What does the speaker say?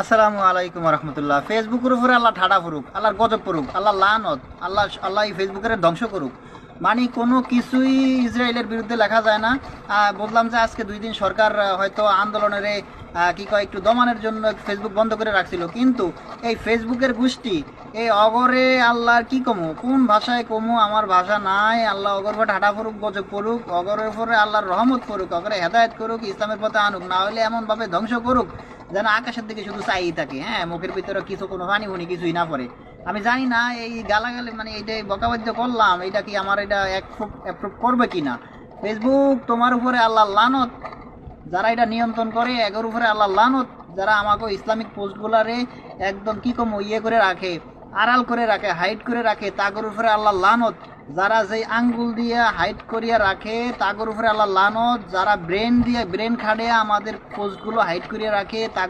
আসসালামু আলাইকুম রহমতুল্লাহ। ফেসবুকের উপরে আল্লাহ ঠাডা ফুরুক, আল্লাহর গজব পড়ুক, আল্লাহ লানত, আল্লাহ এই ফেসবুকের ধ্বংস করুক। মানে কোনো কিছুই ইসরায়েলের বিরুদ্ধে লেখা যায় না। বললাম যে আজকে 2 দিন সরকার হয়তো আন্দোলনের কি কয় একটু দমানোর জন্য ফেসবুক বন্ধ করে রাখছিল, কিন্তু এই ফেসবুকের গোষ্ঠী এই অগরে আল্লাহর কি কমু, কোন ভাষায় কমু, আমার ভাষা নাই। আল্লাহ অগর উপর ঠাডা ফুরুক, গজব পড়ুক, অগরের উপরে আল্লাহর রহমত করুক, অগরে হেদায়ত করুক, ইসলামের পথে আনুক, না হলে এমনভাবে ধ্বংস করুক যেন আকাশের দিকে শুধু চাই থাকে, হ্যাঁ, মুখের ভিতরে কিছু কোনো পানি ফুনি কিছুই না পড়ে। আমি জানি না এই গালাগালি মানে এইটাই বকাবাদ্য করলাম, এটা কি আমার এটা অ্যাপ্রুভ করবে কি না। ফেসবুক তোমার উপরে আল্লাহ লানত, যারা এটা নিয়ন্ত্রণ করে এগোর উপরে আল্লাহ লানত, যারা আমাকে ইসলামিক পোস্টগুলারে একদম কি কম ইয়ে করে রাখে, আড়াল করে রাখে, হাইড করে রাখে, তাগর উপরে আল্লাহ লানত। যারা যেই আঙ্গুল দিয়ে হাইড করিয়া রাখে তাগর উপরে আল্লাহ লানত। যারা ব্রেন দিয়ে ব্রেন খাড়ে আমাদের পোস্টগুলো হাইড করিয়া রাখে